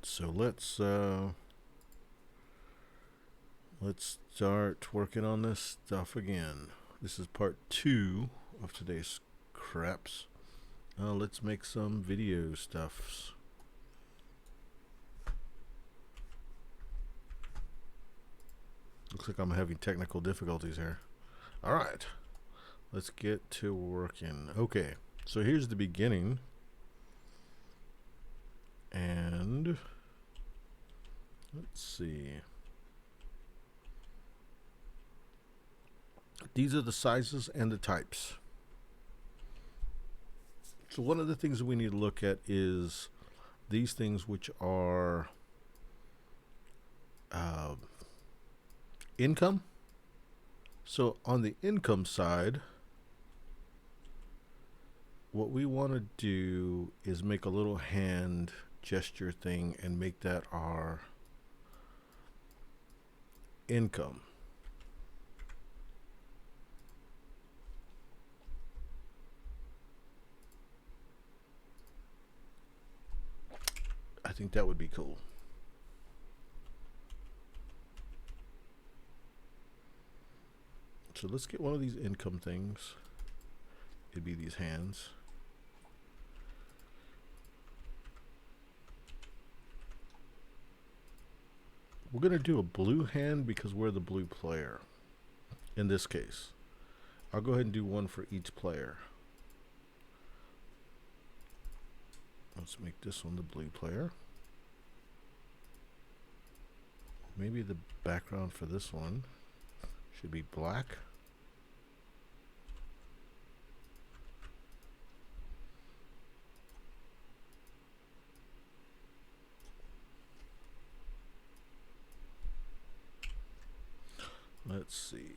So let's start working on this stuff again. This is part 2 of today's craps. Let's make some video stuffs. Looks like I'm having technical difficulties here. Alright, let's get to working. Okay, so here's the beginning. And let's see. These are the sizes and the types. So one of the things that we need to look at is these things which are income. So on the income side, what we want to do is make a little hand gesture thing and make that our income. I think that would be cool. So let's get one of these income things. It'd be these hands. We're going to do a blue hand because we're the blue player. In this case, I'll go ahead and do one for each player. Let's make this one the blue player. Maybe the background for this one should be black. Let's see.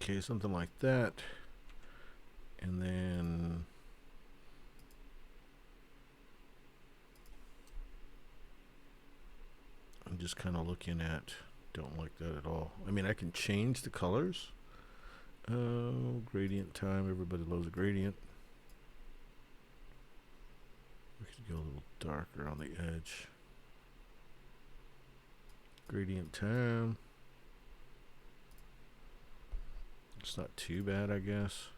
Okay, something like that. And then I'm just kind of looking at, don't like that at all. I mean, I can change the colors. Oh, gradient time. Everybody loves a gradient. We could go a little darker on the edge. Gradient time. It's not too bad, I guess.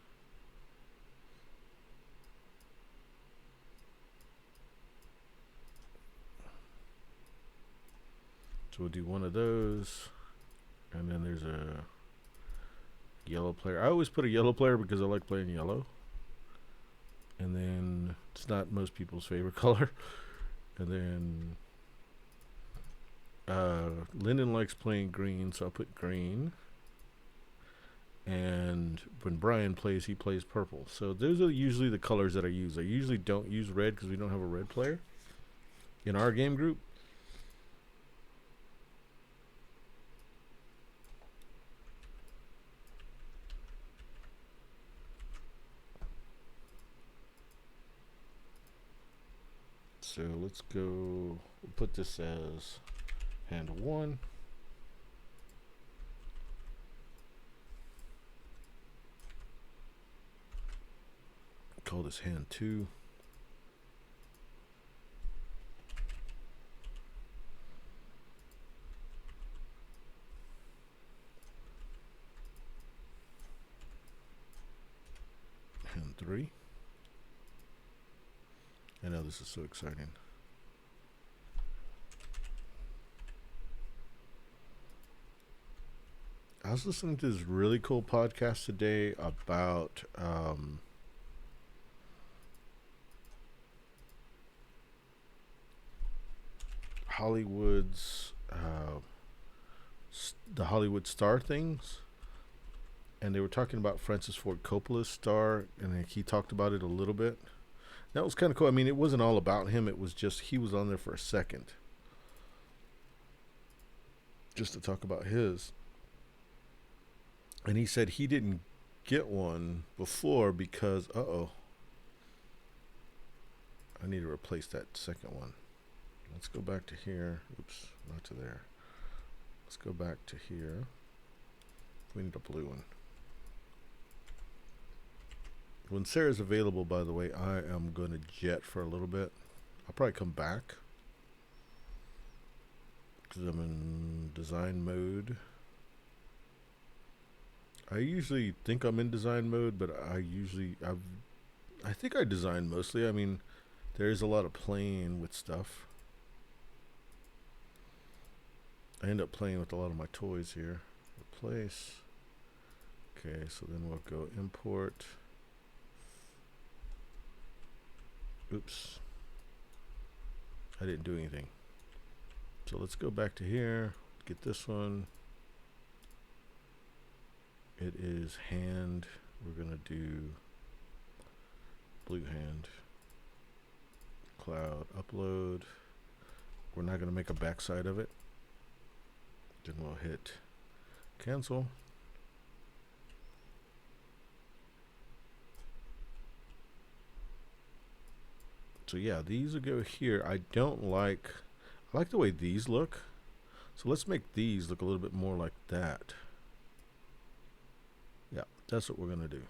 So we'll do one of those. And then there's a yellow player. I always put a yellow player because I like playing yellow. And then it's not most people's favorite color. And then Lyndon likes playing green, so I'll put green. And when Brian plays, he plays purple. So those are usually the colors that I use. I usually don't use red because we don't have a red player in our game group. So let's go, we'll put this as hand 1. Call this hand 2. Hand 3. I know this is so exciting. I was listening to this really cool podcast today about Hollywood's the Hollywood star things, and they were talking about Francis Ford Coppola's star, and he talked about it a little bit. That was kind of cool. I mean, it wasn't all about him. It was just he was on there for a second, just to talk about his. And he said he didn't get one before because I need to replace that second one. Let's go back to here. Oops, not to there. Let's go back to here. We need a blue one. When Sarah's available, by the way, I am going to jet for a little bit. I'll probably come back because I'm in design mode. I usually think I'm in design mode, but I think I design mostly. I mean, there is a lot of playing with stuff. I end up playing with a lot of my toys here. Replace. Okay, so then we'll go import. Oops. I didn't do anything. So let's go back to here. Get this one. It is hand. We're going to do blue hand. Cloud upload. We're not going to make a backside of it. Then we'll hit cancel. So yeah, these will go here. I like the way these look. So let's make these look a little bit more like that. Yeah, that's what we're going to do.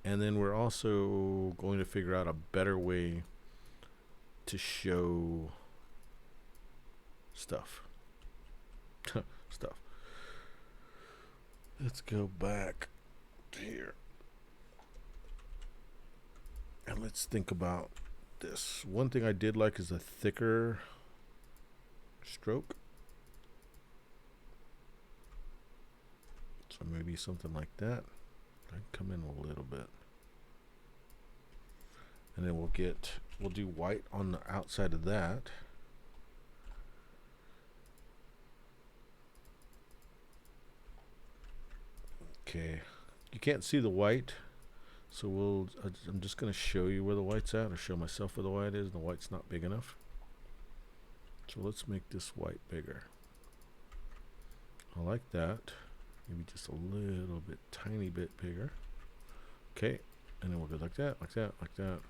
And then we're also going to figure out a better way to show stuff. Stuff. Let's go back to here. And let's think about this. One thing I did like is a thicker stroke. So maybe something like that. I can come in a little bit. And then we'll do white on the outside of that. Okay. You can't see the white. So I'm just going to show you where the white's at, or show myself where the white is. The white's not big enough. So let's make this white bigger. I like that. Maybe just a little bit, tiny bit bigger. Okay. And then we'll go like that, like that, like that.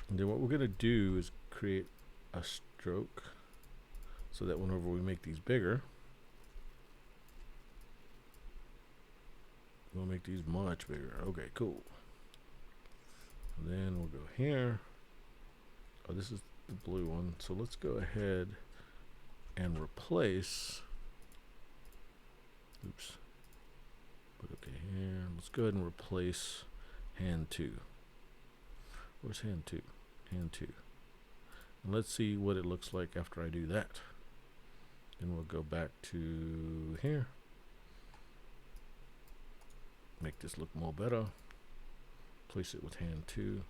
And then what we're going to do is create a stroke so that whenever we make these bigger, we'll make these much bigger. Okay, cool. And then we'll go here. Oh, this is the blue one. So let's go ahead and replace. Oops. Put okay here. Let's go ahead and replace hand 2. Where's hand 2? Hand 2. And let's see what it looks like after I do that. Then we'll go back to here. Make this look more better. Place it with hand 2.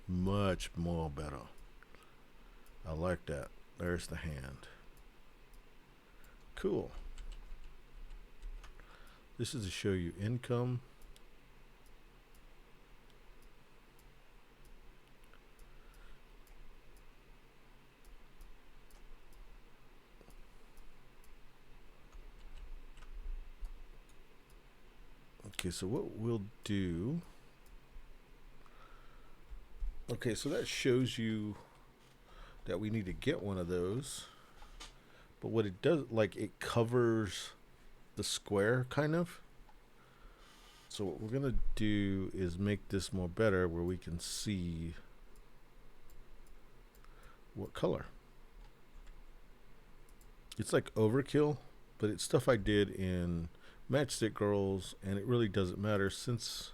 Much more better. I like that. There's the hand. Cool. This is to show you income. Okay, so what we'll do. Okay, so that shows you that we need to get one of those. But what it does, like, it covers the square, kind of. So what we're going to do is make this more better where we can see what color. It's like overkill, but it's stuff I did in Matchstick Girls, and it really doesn't matter since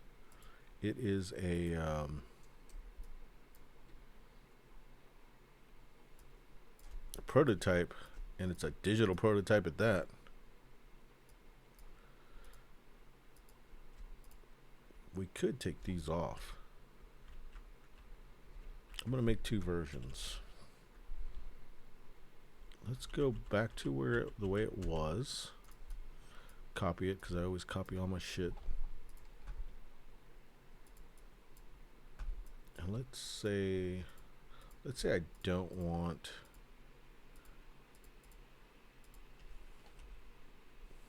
it is a prototype, and it's a digital prototype at that. We could take these off. I'm going to make 2 versions. Let's go back to the way it was. Copy it, because I always copy all my shit. And let's say I don't want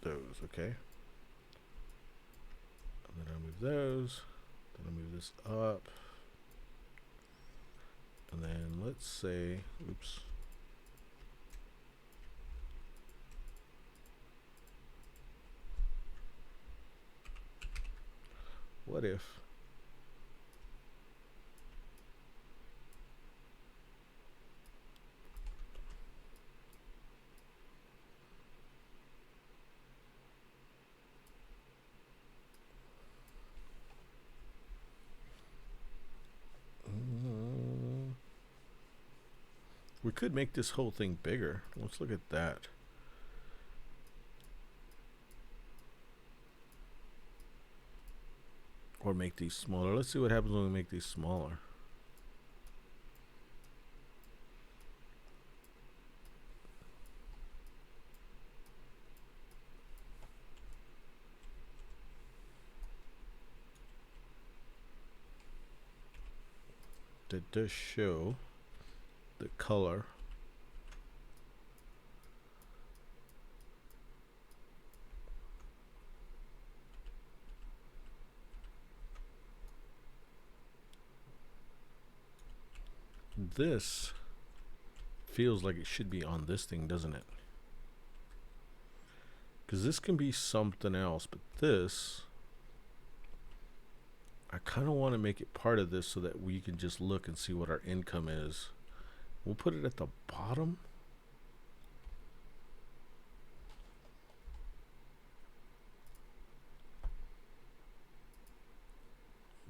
those, okay? And then I move those. Then I move this up. And then let's say, oops. What if we could make this whole thing bigger? Let's look at that. Or make these smaller. Let's see what happens when we make these smaller. That does show the color. This feels like it should be on this thing, doesn't it? Because this can be something else, but this, I kind of want to make it part of this so that we can just look and see what our income is. We'll put it at the bottom.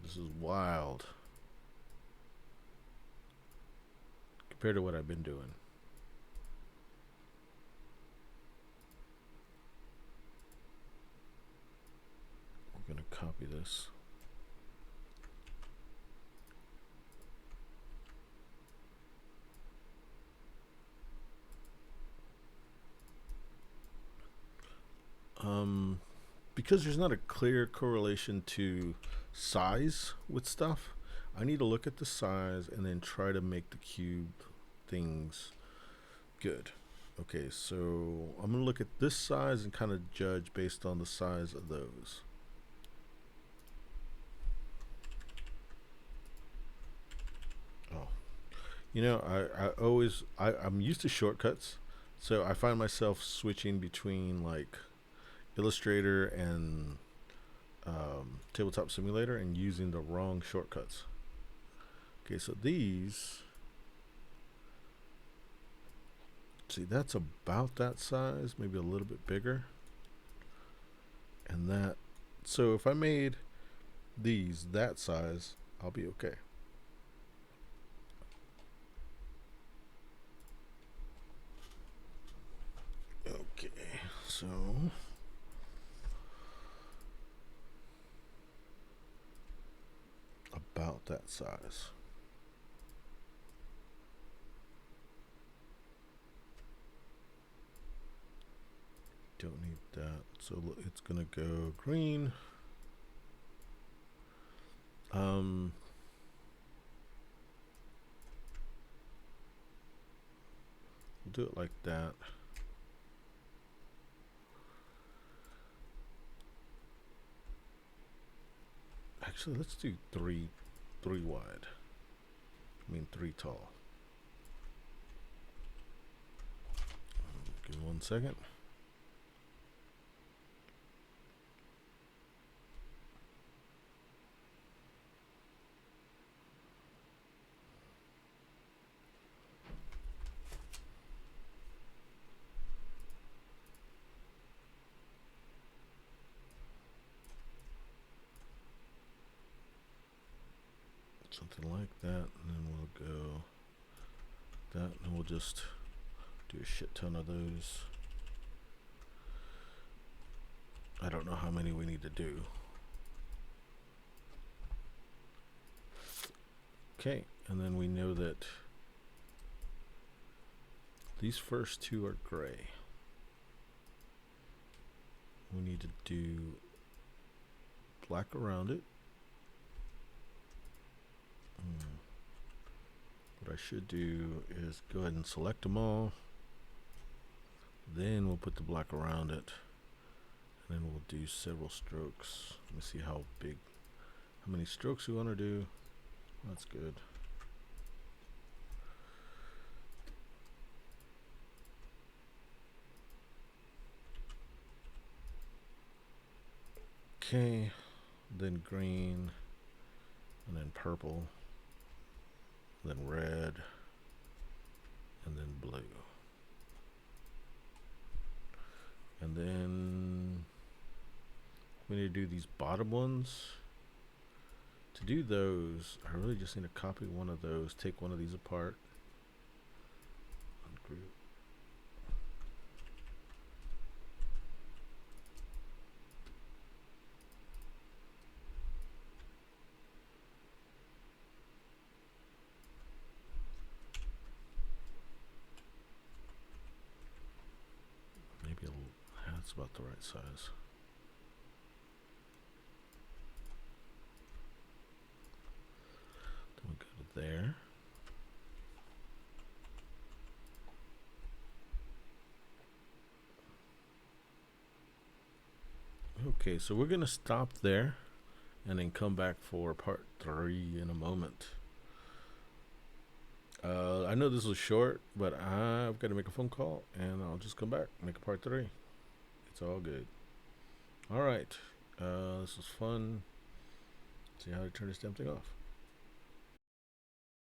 This is wild compared to what I've been doing. We're going to copy this. Because there's not a clear correlation to size with stuff, I need to look at the size and then try to make the cube things good. Okay, so I'm going to look at this size and kind of judge based on the size of those. Oh, you know, I'm used to shortcuts, so I find myself switching between like Illustrator and Tabletop Simulator and using the wrong shortcuts. Okay, so these, see, that's about that size, maybe a little bit bigger. And that, so if I made these that size, I'll be okay. Okay, so about that size. Don't need that, so it's gonna go green. We'll do it like that. Actually, let's do three wide. I mean 3 tall. Give me 1 second. Something like that, and then we'll go that, and we'll just do a shit ton of those. I don't know how many we need to do. Okay, and then we know that these first 2 are gray. We need to do black around it. What I should do is go ahead and select them all. Then we'll put the black around it. And then we'll do several strokes. Let me see how many strokes we want to do. That's good. Okay, then green, and then purple, then red, and then blue. And then we need to do these bottom ones. To do those, I really just need to copy one of those, take one of these apart, ungroup. Maybe that's about the right size. Then we'll go to there. Okay, so we're gonna stop there and then come back for part 3 in a moment. I know this was short, but I've got to make a phone call and I'll just come back, make a part 3. It's all good. All right. This was fun. See how to turn this damn thing off.